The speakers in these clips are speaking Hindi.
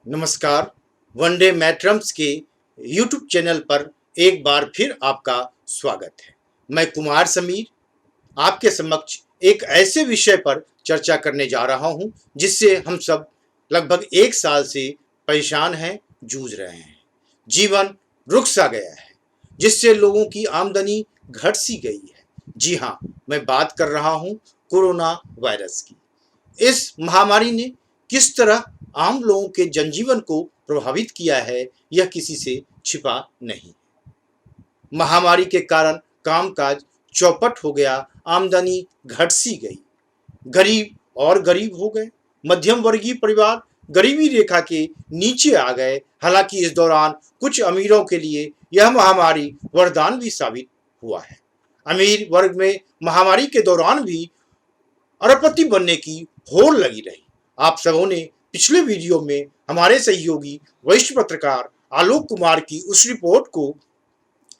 नमस्कार। वनडे मैट्रम्स के यूट्यूब चैनल पर एक बार फिर आपका स्वागत है। मैं कुमार समीर आपके समक्ष एक ऐसे विषय पर चर्चा करने जा रहा हूं जिससे हम सब लगभग एक साल से परेशान हैं, जूझ रहे हैं। जीवन रुक सा गया है, जिससे लोगों की आमदनी घट सी गई है। जी हाँ, मैं बात कर रहा हूं कोरोना वायरस की। इस महामारी ने किस तरह आम लोगों के जनजीवन को प्रभावित किया है, यह किसी से छिपा नहीं। महामारी के कारण कामकाज चौपट हो गया, आमदनी घट सी गई, गरीब और गरीब हो गए, मध्यम वर्गीय परिवार गरीबी रेखा के नीचे आ गए। हालांकि इस दौरान कुछ अमीरों के लिए यह महामारी वरदान भी साबित हुआ है। अमीर वर्ग में महामारी के दौरान भी अरबपति बनने की होड़ लगी रही। आप सबों ने पिछले वीडियो में हमारे सहयोगी वरिष्ठ पत्रकार आलोक कुमार की उस रिपोर्ट को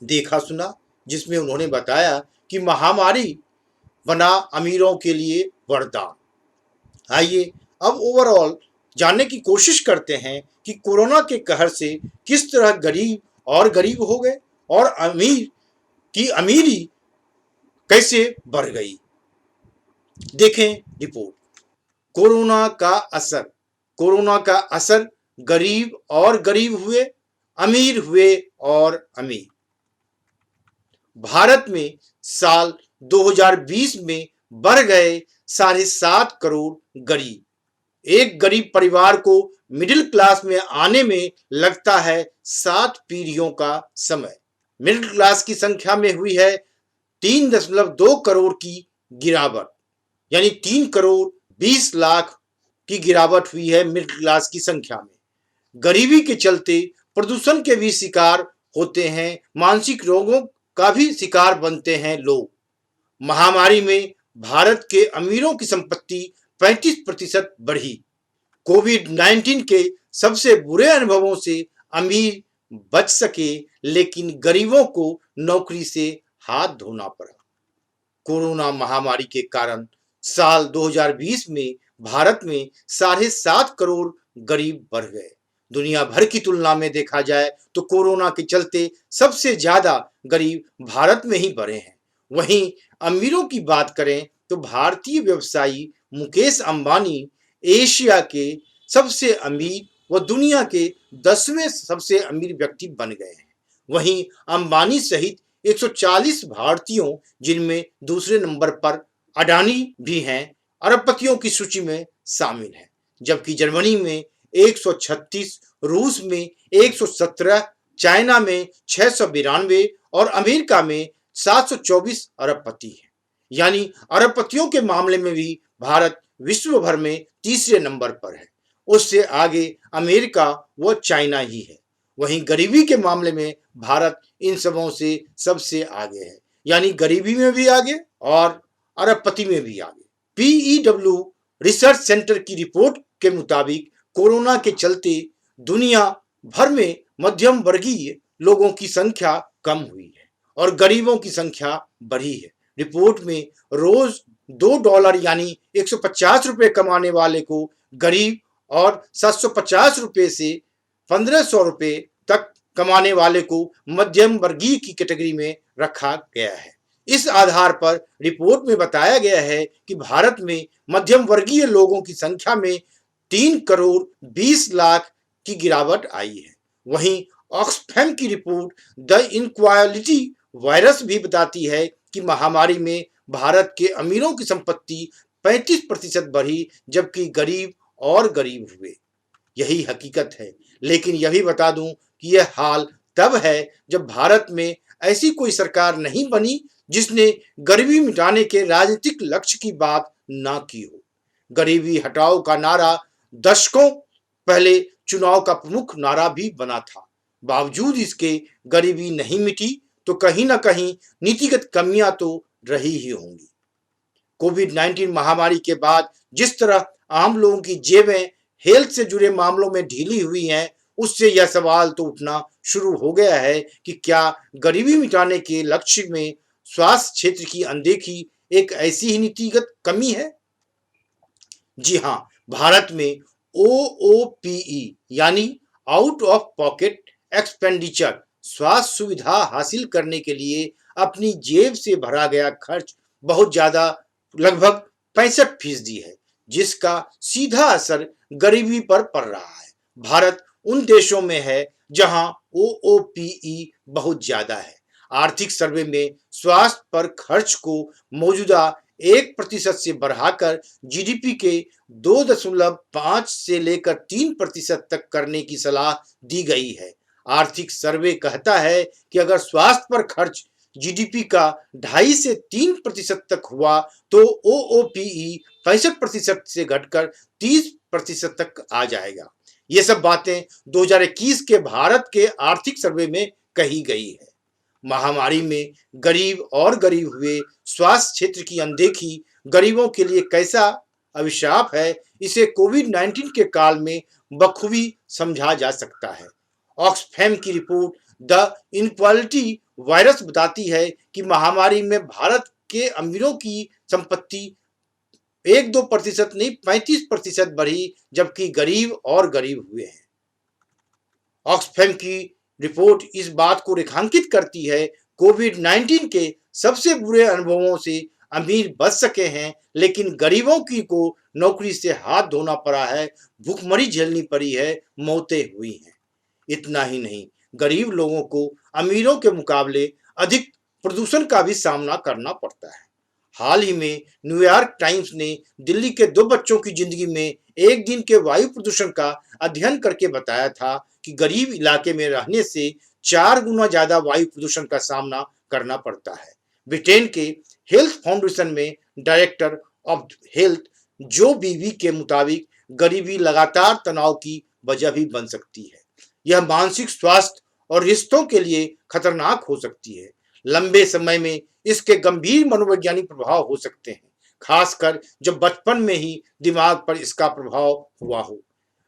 देखा सुना, जिसमें उन्होंने बताया कि महामारी बना अमीरों के लिए वरदान। आइए अब ओवरऑल जानने की कोशिश करते हैं कि कोरोना के कहर से किस तरह गरीब और गरीब हो गए और अमीर की अमीरी कैसे बढ़ गई। देखें रिपोर्ट। कोरोना का असर गरीब और गरीब हुए, अमीर हुए और अमीर। भारत में साल 2020 में बढ़ गए 7.5 करोड़ गरीब। एक गरीब परिवार को मिडिल क्लास में आने में लगता है 7 पीढ़ियों का समय। मिडिल क्लास की संख्या में हुई है 3.2 करोड़ की गिरावट, यानी 3 करोड़ 20 लाख की गिरावट हुई है मिडिल क्लास की संख्या में। गरीबी के चलते प्रदूषण के भी शिकार होते हैं, मानसिक रोगों का भी शिकार बनते हैं लोग। महामारी में भारत के अमीरों की संपत्ति 35% बढ़ी। कोविड-19 के सबसे बुरे अनुभवों से अमीर बच सके, लेकिन गरीबों को नौकरी से हाथ धोना पड़ा। कोरोना महामारी के कारण साल 2020 में भारत में 7.5 करोड़ गरीब बढ़ गए। दुनिया भर की तुलना में देखा जाए तो कोरोना के चलते सबसे ज्यादा गरीब भारत में ही बढ़े हैं। वहीं अमीरों की बात करें तो भारतीय व्यवसायी मुकेश अंबानी एशिया के सबसे अमीर व दुनिया के 10वें सबसे अमीर व्यक्ति बन गए हैं। वहीं अंबानी सहित 140 भारतीयों, जिनमें दूसरे नंबर पर अडानी भी हैं, अरबपतियों की सूची में शामिल हैं। जबकि जर्मनी में 136, रूस में 117, चाइना में 692 और अमेरिका में 724 अरबपति हैं। यानी अरबपतियों के मामले में भी भारत विश्व भर में तीसरे नंबर पर है। उससे आगे अमेरिका व चाइना ही है। वहीं गरीबी के मामले में भारत इन सबों से सबसे आगे है, यानी गरीबी में भी आगे और अरबपति में भी आगे। PEW रिसर्च सेंटर की रिपोर्ट के मुताबिक कोरोना के चलते दुनिया भर में मध्यम वर्गीय लोगों की संख्या कम हुई है और गरीबों की संख्या बढ़ी है। रिपोर्ट में रोज $2 यानी 150 रुपए कमाने वाले को गरीब और 750 रुपए से 1500 रुपए तक कमाने वाले को मध्यम वर्गीय की कैटेगरी में रखा गया है। इस आधार पर रिपोर्ट में बताया गया है कि भारत में मध्यम वर्गीय लोगों की संख्या में 3 करोड़ 20 लाख की गिरावट आई है। वहीं ऑक्सफैम की रिपोर्ट द इनक्वालिटी वायरस भी बताती है कि महामारी में भारत के अमीरों की संपत्ति 35% बढ़ी, जबकि गरीब और गरीब हुए। यही हकीकत है। लेकिन यह भी बता दूं कि यह हाल तब है जब भारत में ऐसी कोई सरकार नहीं बनी जिसने गरीबी मिटाने के राजनीतिक लक्ष्य की बात ना की हो। गरीबी हटाओ का नारा दशकों पहले चुनाव का प्रमुख नारा भी बना था। बावजूद इसके गरीबी नहीं मिटी तो कहीं ना कहीं नीतिगत कमियां तो रही ही होंगी। कोविड-19 महामारी के बाद जिस तरह आम लोगों की जेबें हेल्थ से जुड़े मामलों में ढीली हुई हैं, उससे यह सवाल तो उठना शुरू हो गया है कि क्या गरीबी मिटाने के लक्ष्य में स्वास्थ्य क्षेत्र की अनदेखी एक ऐसी ही नीतिगत कमी है। जी हाँ, भारत में OOPE यानी आउट ऑफ पॉकेट एक्सपेंडिचर स्वास्थ्य सुविधा हासिल करने के लिए अपनी जेब से भरा गया खर्च बहुत ज्यादा लगभग 65% है, जिसका सीधा असर गरीबी पर पड़ रहा है। भारत उन देशों में है जहां OOPE बहुत ज्यादा है। आर्थिक सर्वे में स्वास्थ्य पर खर्च को मौजूदा 1% से बढ़ाकर जीडीपी के 2.5 से लेकर 3% तक करने की सलाह दी गई है। आर्थिक सर्वे कहता है कि अगर स्वास्थ्य पर खर्च जीडीपी का 2.5 से 3% तक हुआ तो OOPE 65% से घटकर 30% तक आ जाएगा। ये सब बातें 2021 के भारत के आर्थिक सर्वे में कही गई है। महामारी में गरीब और गरीब हुए स्वास्थ्य क्षेत्र की अनदेखी गरीबों के लिए कैसा अभिशाप है, इसे कोविड-19 के काल में बखूबी समझा जा सकता है। ऑक्सफैम की रिपोर्ट द इनक्वालिटी वायरस बताती है कि महामारी में भारत के अमीरों की संपत्ति 1-2% नहीं 35% बढ़ी, जबकि गरीब और गरीब हुए हैं। ऑक्सफैम की रिपोर्ट इस बात को रेखांकित करती है, कोविड-19 के सबसे बुरे अनुभवों से अमीर बच सके हैं, लेकिन गरीबों की को नौकरी से हाथ धोना पड़ा है, भूखमरी झेलनी पड़ी है, मौतें हुई हैं। इतना ही नहीं, गरीब लोगों को अमीरों के मुकाबले अधिक प्रदूषण का भी सामना करना पड़ता है। हाल ही में न्यूयॉर्क टाइम्स ने दिल्ली के 2 बच्चों की जिंदगी में एक दिन के वायु प्रदूषण का अध्ययन करके बताया था कि गरीब इलाके में रहने से 4 गुना ज्यादा वायु प्रदूषण का सामना करना पड़ता है। ब्रिटेन के हेल्थ फाउंडेशन में डायरेक्टर ऑफ हेल्थ जो बीवी के मुताबिक गरीबी लगातार तनाव की वजह भी बन सकती है। यह मानसिक स्वास्थ्य और रिश्तों के लिए खतरनाक हो सकती है। लंबे समय में इसके गंभीर मनोवैज्ञानिक प्रभाव हो सकते हैं, खासकर जब बचपन में ही दिमाग पर इसका प्रभाव हुआ हो।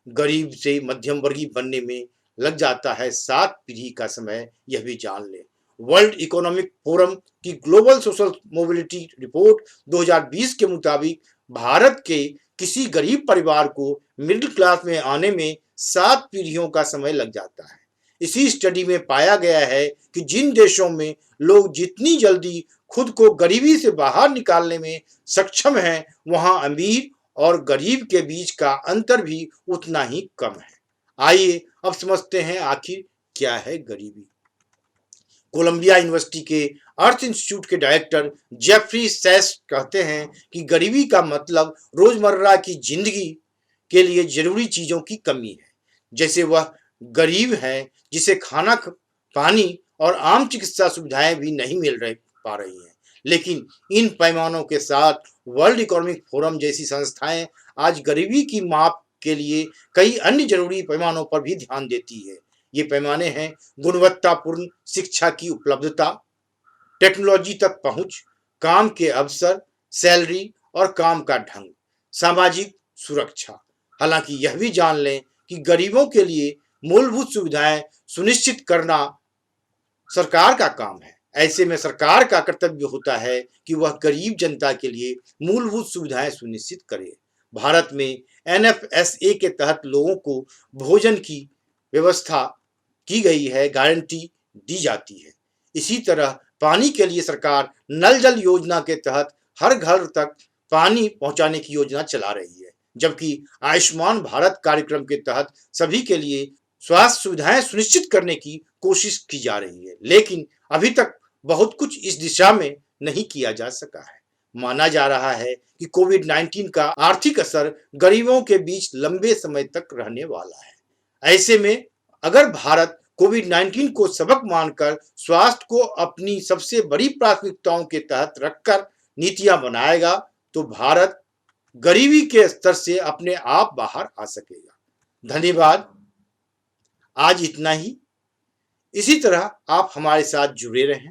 गरीब से मध्यम वर्गीय बनने में लग जाता है 7 पीढ़ी का समय, यह भी जान लें। वर्ल्ड इकोनॉमिक फोरम की ग्लोबल सोशल मोबिलिटी रिपोर्ट 2020 के मुताबिक भारत के किसी गरीब परिवार को मिडिल क्लास में आने में 7 पीढ़ियों का समय लग जाता है। इसी स्टडी में पाया गया है कि जिन देशों में लोग जितनी जल्दी खुद को गरीबी से बाहर निकालने में सक्षम हैं, वहां अमीर और गरीब के बीच का अंतर भी उतना ही कम है। आइए अब समझते हैं आखिर क्या है गरीबी। कोलंबिया यूनिवर्सिटी के अर्थ इंस्टीट्यूट के डायरेक्टर जेफरी सैस कहते हैं कि गरीबी का मतलब रोजमर्रा की जिंदगी के लिए जरूरी चीजों की कमी है। जैसे वह गरीब है जिसे खाना, पानी और आम चिकित्सा सुविधाएं भी नहीं मिल पा रही हैं। लेकिन इन पैमानों के साथ वर्ल्ड इकोनॉमिक फोरम जैसी संस्थाएं आज गरीबी की माप के लिए कई अन्य जरूरी पैमानों पर भी ध्यान देती है। ये पैमाने हैं गुणवत्तापूर्ण शिक्षा की उपलब्धता, टेक्नोलॉजी तक पहुंच, काम के अवसर, सैलरी और काम का ढंग, सामाजिक सुरक्षा। हालांकि यह भी जान लें कि गरीबों के लिए मूलभूत सुविधाएं सुनिश्चित करना सरकार का काम है। ऐसे में सरकार का कर्तव्य होता है कि वह गरीब जनता के लिए मूलभूत सुविधाएं सुनिश्चित करे। भारत में एनएफएसए के तहत लोगों को भोजन की व्यवस्था की गई है, गारंटी दी जाती है। इसी तरह पानी के लिए सरकार नल जल योजना के तहत हर घर तक पानी पहुंचाने की योजना चला रही है, जबकि आयुष्मान भारत कार्यक्रम के तहत सभी के लिए स्वास्थ्य सुविधाएं सुनिश्चित करने की कोशिश की जा रही है। लेकिन अभी तक बहुत कुछ इस दिशा में नहीं किया जा सका है। माना जा रहा है कि कोविड-19 का आर्थिक असर गरीबों के बीच लंबे समय तक रहने वाला है। ऐसे में अगर भारत कोविड-19 को सबक मानकर स्वास्थ्य को अपनी सबसे बड़ी प्राथमिकताओं के तहत रखकर नीतियां बनाएगा तो भारत गरीबी के स्तर से अपने आप बाहर आ सकेगा। धन्यवाद। आज इतना ही। इसी तरह आप हमारे साथ जुड़े रहें।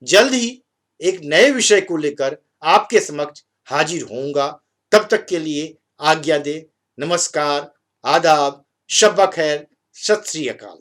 जल्द ही एक नए विषय को लेकर आपके समक्ष हाजिर होऊंगा। तब तक के लिए आज्ञा दे। नमस्कार, आदाब, शब्बा खैर, सत श्री अकाल।